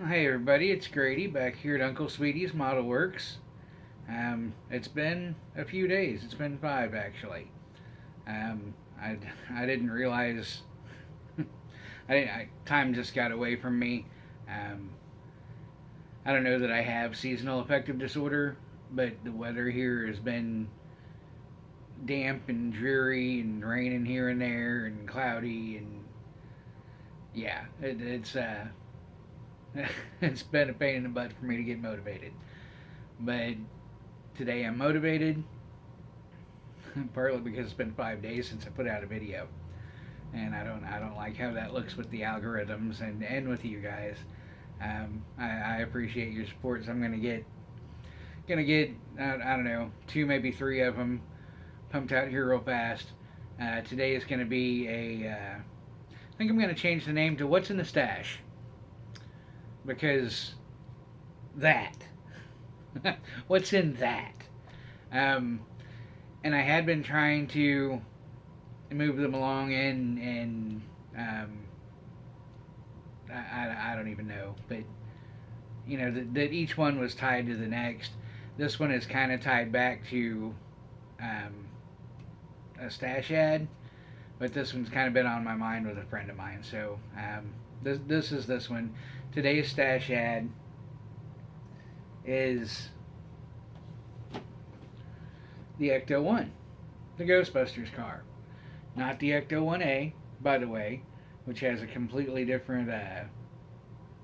Hey everybody, it's Grady back here at Uncle Sweetie's Model Works. It's been a few days. It's been 5 actually. Um, I, I didn't realize time just got away from me. Um, I don't know that I have seasonal affective disorder, but the weather here has been damp and dreary and raining here and there and cloudy and yeah, it's it's been a pain in the butt for me to get motivated. But today I'm motivated, partly because it's been 5 days since I put out a video, and I don't like how that looks with the algorithms and with you guys. I appreciate your support, so I'm gonna get I don't know, two maybe three of them pumped out here real fast. Today is gonna be I think I'm gonna change the name to "What's in the Stash" because that what's in that. Um, and I had been trying to move them along and I don't even know, but that each one was tied to the next. This one is kind of tied back to um, a stash ad, but this one's kind of been on my mind with a friend of mine. So this is this one. Today's stash ad is the Ecto One, the Ghostbusters car, not the Ecto One A, by the way, which has a completely different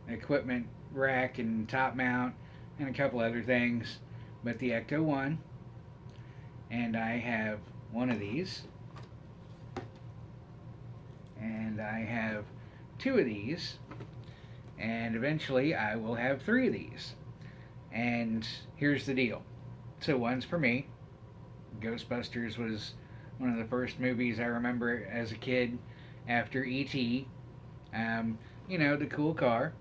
equipment rack and top mount and a couple other things, but the Ecto One. And I have one of these, and I have two of these, and eventually I will have three of these. And here's the deal. So one's for me. Ghostbusters was one of the first movies I remember as a kid after E.T. The cool car.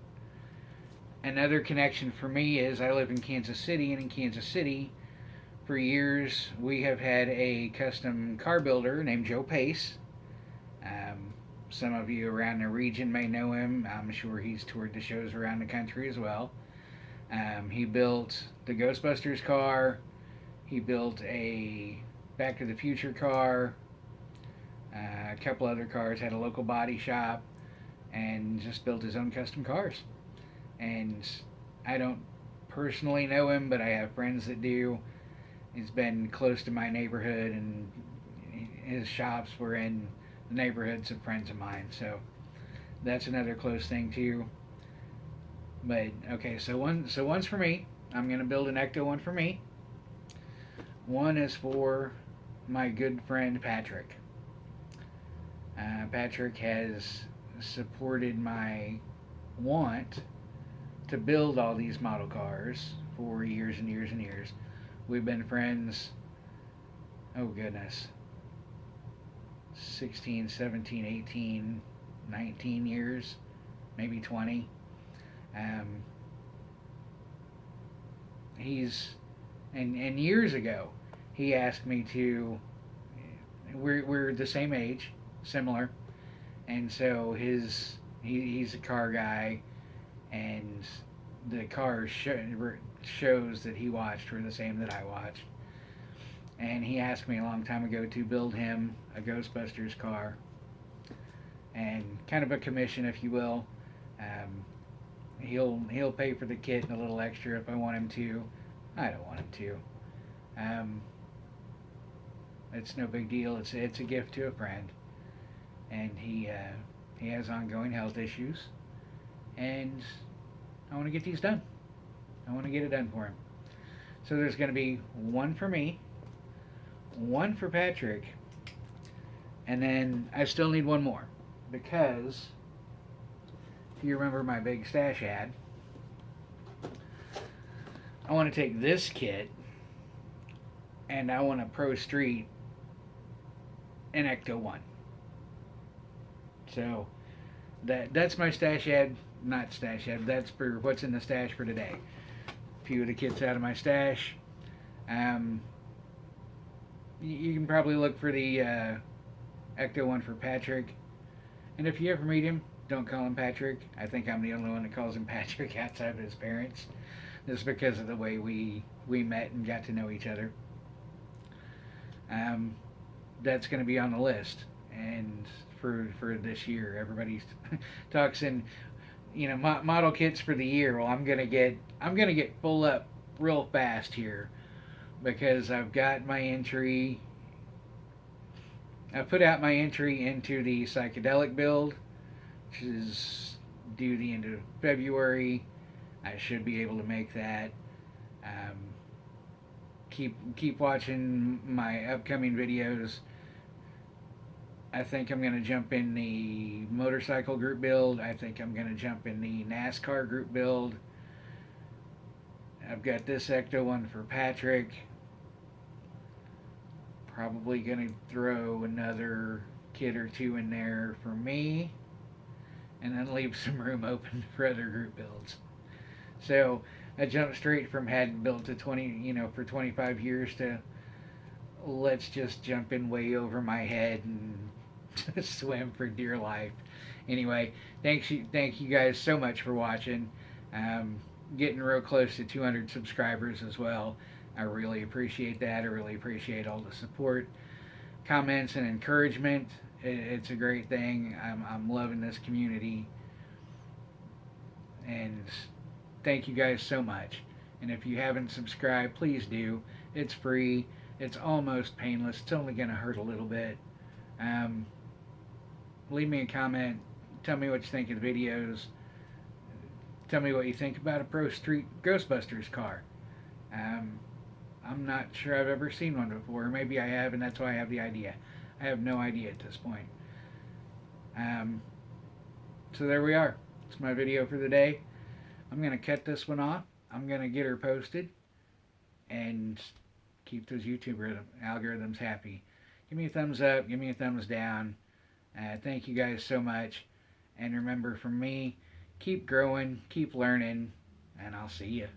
Another connection for me is I live in Kansas City, and in Kansas City, for years, we have had a custom car builder named Joe Pace. Um, some of you around the region may know him. I'm sure he's toured the shows around the country as well. He built the Ghostbusters car. He built a Back to the Future car. A couple other cars. Had a local body shop, and just built his own custom cars. And I don't personally know him, but I have friends that do. He's been close to my neighborhood, and his shops were in the neighborhoods of friends of mine. So that's another close thing too. But okay, so one's for me. I'm gonna build an Ecto One for me. One is for my good friend Patrick. Patrick has supported my want to build all these model cars for years and years and years. We've been friends, oh goodness, 16, 17, 18, 19 years, maybe 20. Um, he's, and years ago, he asked me to, we're the same age, similar, and so he's a car guy, and the car shows that he watched were the same that I watched. And he asked me a long time ago to build him a Ghostbusters car, and kind of a commission, if you will. Um, he'll pay for the kit and a little extra if I want him to. I don't want him to. It's no big deal. It's a gift to a friend, and he has ongoing health issues, and I want to get these done. I want to get it done for him. So there's going to be one for me, one for Patrick, and then I still need one more because if you remember my big stash ad, I want to take this kit and I want to Pro Street an Ecto One. So that's my stash ad, not stash ad. That's for what's in the stash for today. A few of the kits out of my stash. Um, you can probably look for the Ecto One for Patrick, and if you ever meet him, don't call him Patrick. I think I'm the only one that calls him Patrick outside of his parents, just because of the way we met and got to know each other. Um, that's going to be on the list, and for this year, everybody talks in, model kits for the year. Well, I'm gonna get full up real fast here because I've got my entry. I put out my entry into the psychedelic build, which is due the end of February. I should be able to make that. Um, keep watching my upcoming videos. I think I'm going to jump in the motorcycle group build. I think I'm going to jump in the NASCAR group build. I've got this Ecto one for Patrick. Probably going to throw another kit or two in there for me. And then leave some room open for other group builds. So I jumped straight from hadn't built to for 25 years to let's just jump in way over my head and swim for dear life. Anyway, thank you guys so much for watching. Getting real close to 200 subscribers as well. I really appreciate that. I really appreciate all the support, comments, and encouragement. It's a great thing. I'm loving this community. And thank you guys so much. And if you haven't subscribed, please do. It's free. It's almost painless. It's only going to hurt a little bit. Leave me a comment. Tell me what you think of the videos. Tell me what you think about a Pro Street Ghostbusters car. I'm not sure I've ever seen one before. Maybe I have, and that's why I have the idea. I have no idea at this point. So there we are. It's my video for the day. I'm going to cut this one off. I'm going to get her posted and keep those YouTube algorithms happy. Give me a thumbs up. Give me a thumbs down. Thank you guys so much. And remember, from me, keep growing, keep learning, and I'll see you.